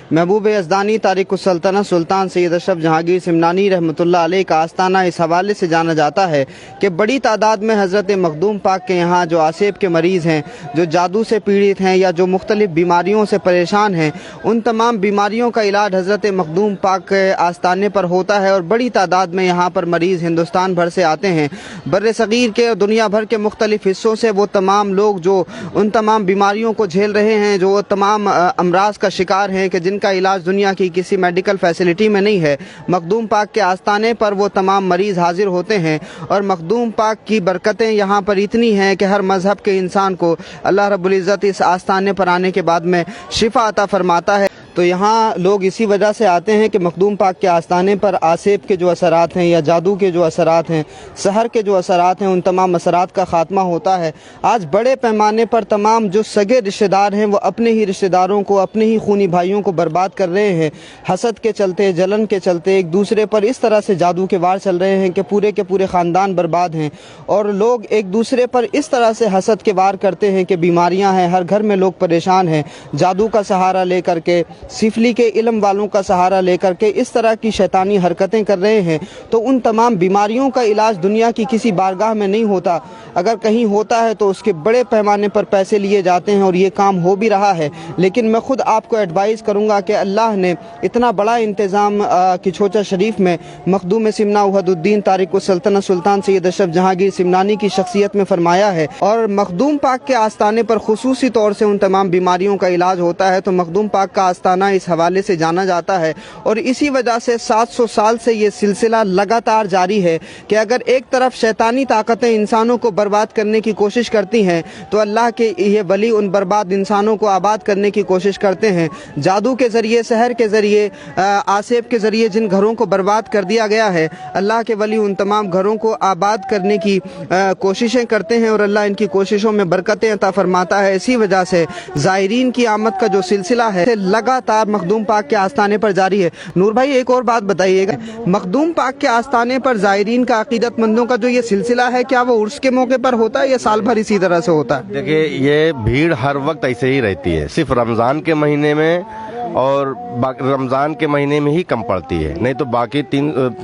महबूब यज़दानी तारिकुस्सल्तनत सुल्तान सैयद अशरफ जहांगीर सिमनानी रहमतुल्लाह अलैह का आस्ताना इस हवाले से जाना जाता है कि बड़ी तादाद में हज़रत मखदूम पाक के यहाँ जो आसेब के मरीज़ हैं, जो जादू से पीड़ित हैं या जो मुख्तलिफ़ बीमारियों से परेशान हैं, उन तमाम बीमारियों का इलाज हज़रत मखदूम पाक के आस्ताने पर होता है। और बड़ी तादाद में यहाँ पर मरीज़ हिंदुस्तान भर से आते हैं, बर्रे सगीर के और दुनिया भर के मुख्तलिफ़ हिस्सों से वो तमाम लोग जो उन तमाम बीमारियों को झेल रहे हैं, जो तमाम अमराज का शिकार हैं कि जिनका इलाज दुनिया की किसी मेडिकल फैसिलिटी में नहीं है, मखदूम पाक के आस्ताने पर वो तमाम मरीज़ हाजिर होते हैं। और मखदूम पाक की बरकतें यहाँ पर इतनी हैं कि हर मज़हब के इंसान को अल्लाह रब्बुल इज़्ज़त इस आस्ताने पर आने के बाद में शिफा अता फरमाता है। तो यहाँ लोग इसी वजह से आते हैं कि मखदूम पाक के आस्ताने पर आसेब के जो असरात हैं या जादू के जो असरात हैं, सहर के जो असरात हैं, उन तमाम असरात का ख़ात्मा होता है। आज बड़े पैमाने पर तमाम जो सगे रिश्तेदार हैं वो अपने ही रिश्तेदारों को, अपने ही खूनी भाइयों को बर्बाद कर रहे हैं। हसद के चलते, जलन के चलते एक दूसरे पर इस तरह से जादू के वार चल रहे हैं कि पूरे के पूरे ख़ानदान बर्बाद हैं। और लोग एक दूसरे पर इस तरह से हसद के वार करते हैं कि बीमारियाँ हैं, हर घर में लोग परेशान हैं। जादू का सहारा लेकर के, सिफली के इल्म वालों का सहारा लेकर के इस तरह की शैतानी हरकतें कर रहे हैं। तो उन तमाम बीमारियों का इलाज दुनिया की किसी बारगाह में नहीं होता। अगर कहीं होता है तो उसके बड़े पैमाने पर पैसे लिए जाते हैं और ये काम हो भी रहा है। लेकिन मैं खुद आपको एडवाइस करूँगा कि अल्लाह ने इतना बड़ा इंतज़ाम किछोचा शरीफ में मखदूम सिमना वहदुद्दीन तारिकुस्सल्तनत सुल्तान सैयद अशरफ जहांगीर सिमनानी की शख्सियत में फरमाया है। और मखदूम पाक के आस्ताने पर खुसूसी तौर से उन तमाम बीमारियों का इलाज होता है। तो मखदूम पाक का आस्ताना इस हवाले से जाना जाता है। और इसी वजह से 700 साल से ये सिलसिला लगातार जारी है कि अगर एक तरफ शैतानी ताकतें इंसानों को बर्बाद करने की कोशिश करती हैं तो अल्लाह के ये वली उन बर्बाद इंसानों को आबाद करने की कोशिश करते हैं। जादू के ज़रिए, सहर के ज़रिए, आसेब के ज़रिए जिन घरों को बर्बाद कर दिया गया है, अल्लाह के वली उन तमाम घरों को आबाद करने की कोशिशें करते हैं और अल्लाह इनकी कोशिशों में बरकतें अता फरमाता है। इसी वजह से ज़ायरीन की आमद का जो सिलसिला है लगातार मखदूम पाक के आस्ताने पर जारी है। नूर भाई, एक और बात बताइएगा, मखदूम पाक के आस्ताने पर ज़ायरीन का, अकीदतमंदों का जो ये सिलसिला है, क्या वो उर्स के मौके पर होता है या साल भर इसी तरह से होता है? देखिए, ये भीड़ हर वक्त ऐसे ही रहती है, सिर्फ रमज़ान के महीने में और रमज़ान के महीने में ही कम पड़ती है, नहीं तो बाकी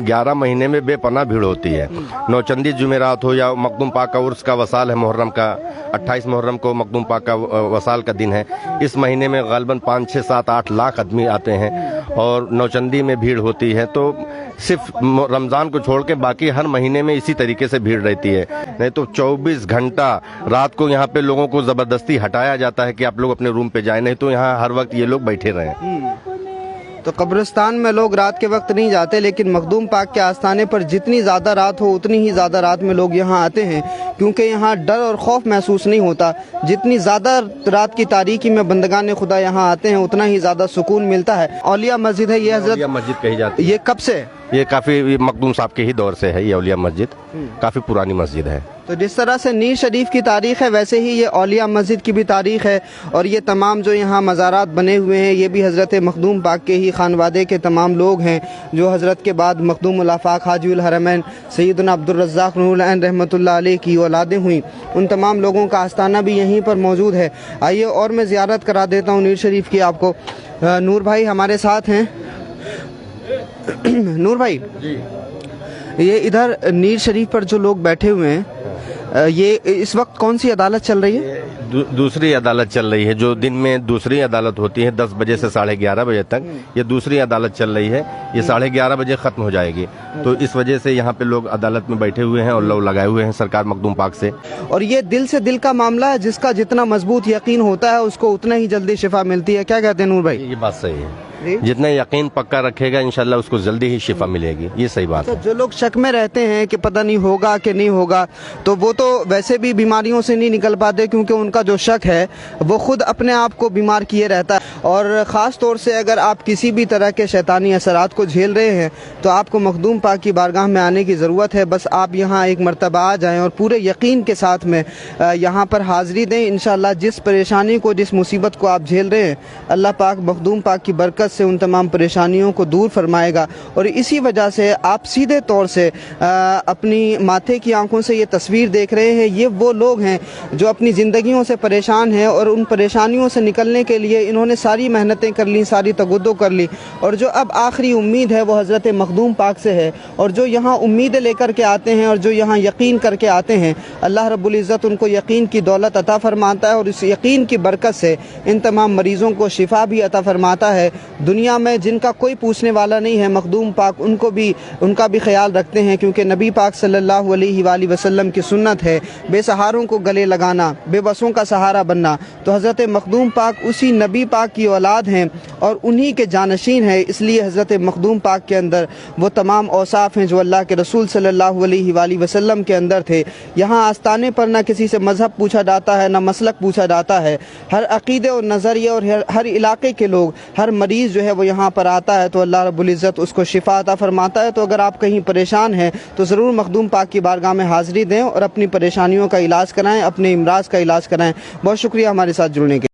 11 महीने में बेपनाह भीड़ होती है। नौचंदी जुमेरात हो या मखदूम पाक का उर्स का वसाल है मुहर्रम का, 28 मुहर्रम को मखदूम पाक का वसाल का दिन है। इस महीने में गालिबन 5, 6, 7, 8 लाख आदमी आते हैं और नौचंदी में भीड़ होती है। तो सिर्फ रमज़ान को छोड़ के बाकी हर महीने में इसी तरीके से भीड़ रहती है। नहीं तो 24 घंटा रात को यहाँ पे लोगों को ज़बरदस्ती हटाया जाता है कि आप लोग अपने रूम पे जाएं, नहीं तो यहाँ हर वक्त ये लोग बैठे रहें। तो कब्रिस्तान में लोग रात के वक्त नहीं जाते, लेकिन मखदूम पाक के आस्ताने पर जितनी ज़्यादा रात हो उतनी ही ज़्यादा रात में लोग यहाँ आते हैं, क्योंकि यहाँ डर और खौफ महसूस नहीं होता। जितनी ज़्यादा रात की तारीकी में बंदगान खुदा यहाँ आते हैं उतना ही ज़्यादा सुकून मिलता है। औलिया मस्जिद है ये, हज़रत मस्जिद कही जाती है। ये कब से? ये काफ़ी मखदूम साहब के ही दौर से है ये औलिया मस्जिद, काफ़ी पुरानी मस्जिद है। तो जिस तरह से नीर शरीफ की तारीख़ है वैसे ही ये औलिया मस्जिद की भी तारीख़ है। और ये तमाम जो यहाँ मज़ारात बने हुए हैं ये भी हज़रत मखदूम पाक के ही खानवादे के तमाम लोग हैं, जो हज़रत के बाद मखदूमुल आफ़ाक़ हाजीउल हरमैन सैयदना अब्दुर रज़्ज़ाक़ नूरुल ऐन रहमतुल्लाह अलैह की औलादें हुई। उन तमाम लोगों का आस्ताना भी यहीं पर मौजूद है। आइए और मैं ज़ियारत करा देता हूँ नीर शरीफ की आपको। नूर भाई हमारे साथ हैं। नूर भाई जी, ये इधर नीर शरीफ पर जो लोग बैठे हुए हैं, ये इस वक्त कौन सी अदालत चल रही है? दूसरी अदालत चल रही है। जो दिन में दूसरी अदालत होती है 10 बजे से 11:30 बजे तक, ये दूसरी अदालत चल रही है। ये 11:30 बजे ख़त्म हो जाएगी। तो इस वजह से यहाँ पे लोग अदालत में बैठे हुए हैं और लोग लगाए हुए हैं सरकार मखदूम पाक से। और ये दिल से दिल का मामला है, जिसका जितना मजबूत यकीन होता है उसको उतना ही जल्दी शिफा मिलती है। क्या कहते हैं नूर भाई? ये बात सही है, जितना यकीन पक्का रखेगा इंशाल्लाह उसको जल्दी ही शिफा मिलेगी। ये सही बात है। जो लोग शक में रहते हैं कि पता नहीं होगा कि नहीं होगा, तो वो तो वैसे भी बीमारियों से नहीं निकल पाते, क्योंकि उनका जो शक है वो खुद अपने आप को बीमार किए रहता है। और ख़ास तौर से अगर आप किसी भी तरह के शैतानी असरात को झेल रहे हैं तो आपको मखदूम पाक की बारगाह में आने की ज़रूरत है। बस आप यहाँ एक मरतबा आ जाएँ और पूरे यकीन के साथ में यहाँ पर हाज़िरी दें। इंशाअल्लाह जिस परेशानी को, जिस मुसीबत को आप झेल रहे हैं, अल्लाह पाक मखदूम पाक की बरकत बरकत से उन तमाम परेशानियों को दूर फरमाएगा। और इसी वजह से आप सीधे तौर से अपनी माथे की आंखों से ये तस्वीर देख रहे हैं। ये वो लोग हैं जो अपनी ज़िंदगियों से परेशान हैं और उन परेशानियों से निकलने के लिए इन्होंने सारी मेहनतें कर ली, सारी तगुद्दो कर ली, और जो अब आखिरी उम्मीद है वो हज़रत मखदूम पाक से है। और जो यहाँ उम्मीदें लेकर के आते हैं और जो यहाँ यकीन करके आते हैं, अल्लाह रब्बुल इज़्ज़त उनको यकीन की दौलत अता फरमाता है और इस यकीन की बरकत से इन तमाम मरीज़ों को शिफा भी अता फरमाता है। दुनिया में जिनका कोई पूछने वाला नहीं है, मखदूम पाक उनका भी ख्याल रखते हैं, क्योंकि नबी पाक सल्लल्लाहु अलैहि वसल्लम की सुन्नत है बेसहारों को गले लगाना, बेबसों का सहारा बनना। तो हज़रत मखदूम पाक उसी नबी पाक की औलाद हैं और उन्हीं के जानशीन हैं। इसलिए हज़रत मखदूम पाक के अंदर वो तमाम औसाफ हैं जो अल्लाह के रसूल सल्लल्लाहु अलैहि वसल्लम के अंदर थे। यहाँ आस्ताने पर ना किसी से मज़हब पूछा जाता है, ना मसलक पूछा जाता है। हर अक़ीदे और नज़रिए और हर इलाके के लोग, हर मरीज़ जो है वो यहाँ पर आता है तो अल्लाह रब्बुल इज़्ज़त उसको शिफा अता फरमाता है। तो अगर आप कहीं परेशान हैं तो ज़रूर मखदूम पाक की बारगाह में हाज़िरी दें और अपनी परेशानियों का इलाज कराएं, अपने इमराज़ का इलाज कराएं। बहुत शुक्रिया हमारे साथ जुड़ने के।